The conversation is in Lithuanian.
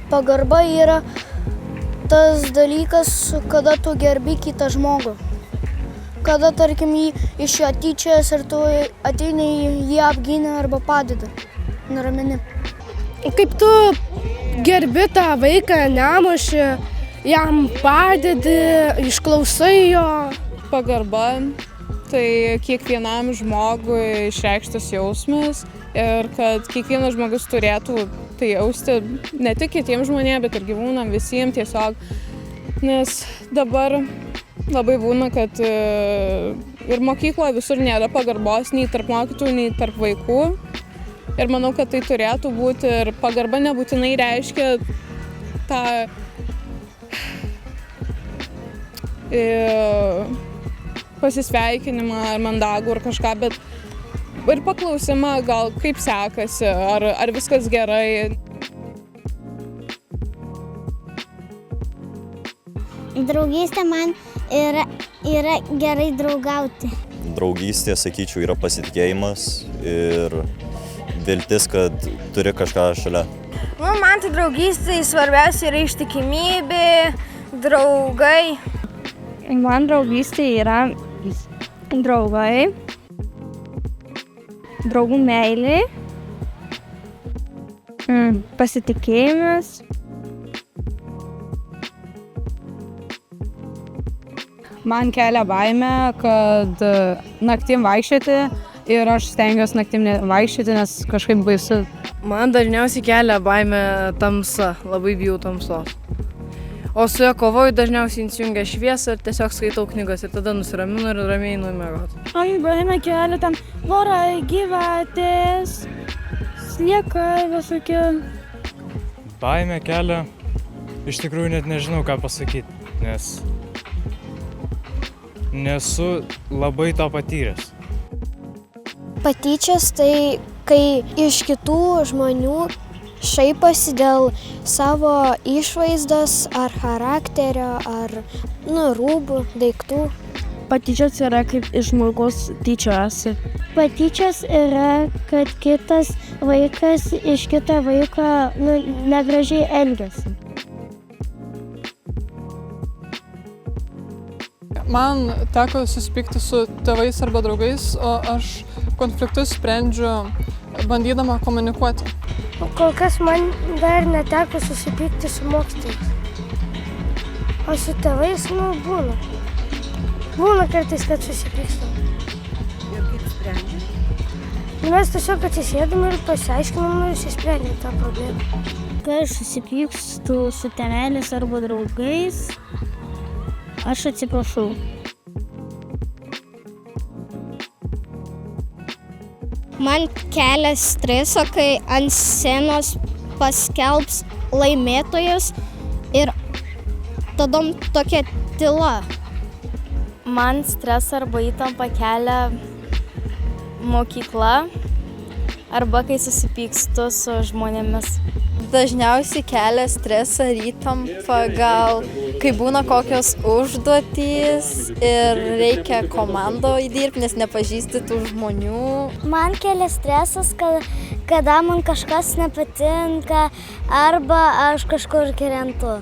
Pagarba yra tas dalykas, kada tu gerbi kitą žmogų. Kada, tarkim, jį iš jo tyčiojas ir tu ateini jį apgini arba padedi, nuramini. Kaip tu gerbi tą vaiką, nemuši, jam padedi, išklausai jo. Pagarba tai kiekvienam žmogui išreikštas jausmas ir kad kiekvienas žmogus turėtų tai jausti ne tik kitiems žmonėms, bet ir gyvūnam, visiems tiesiog. Nes dabar labai būna, kad ir mokykloje visur nėra pagarbos nei tarp mokytojų, nei tarp vaikų. Ir manau, kad tai turėtų būti ir pagarba nebūtinai reiškia tą pasisveikinimą ar mandagų ar kažką, bet ir paklausimą gal kaip sekasi, ar viskas gerai. Draugystė man yra gerai draugauti. Draugystė, sakyčiau, yra pasitikėjimas ir viltis, kad turi kažką šalia. Man tai draugystė svarbiausia yra ištikimybė, draugai. Man draugystė yra draugai, draugų meilė, pasitikėjimas. Man kelia baimę, kad naktim vaikščioti ir aš stengiuosi naktim vaikščioti, nes kažkaip baisu. Man dažniausiai kelia baimę tamsa, labai bijau tamsos. O su juo kovoju dažniausiai įsijungia šviesą ir tiesiog skaitau knygas ir tada nusiraminu ir ramiai einu miegoti. Man baimę kelia ten vorai, gyvatės, sliekai visokie. Baimę kelia, iš tikrųjų net nežinau ką pasakyti, nes nesu labai to patyręs. Patyčias tai, kai iš kitų žmonių šaiposi dėl savo išvaizdos ar charakterio, ar rūbų, daiktų. Patyčios yra kaip iš žmogaus tyčiojasi. Patyčios yra, kad kitas vaikas iš kito vaiko negražiai elgiasi. Man teko susipykti su tėvais arba draugais, o aš konfliktus sprendžiu bandydama komunikuoti. Kol kas man dar neteko susipykti su mokytojais. O su tėvais, būna. Būna kartais, kad susipykstam. Ir kaip sprendžiam? Mes tiesiog atsisėdam ir pasiaiškinam ir išsprendėm tą problemą. Kai aš susipykstu su tėveliais arba draugais, aš atsiprašau. Man kelia streso, kai ant scenos paskelbs laimėtojus ir tada tokia tyla. Man stresą arba įtampą kelia mokykla arba kai susipykstu su žmonėmis. Dažniausiai kelia stresą ir įtampą gal, kai būna kokios užduotys ir reikia komandoje dirbti, nes nepažįsti tų žmonių. Man kelia stresas, kada man kažkas nepatinka arba aš kažkur krentu.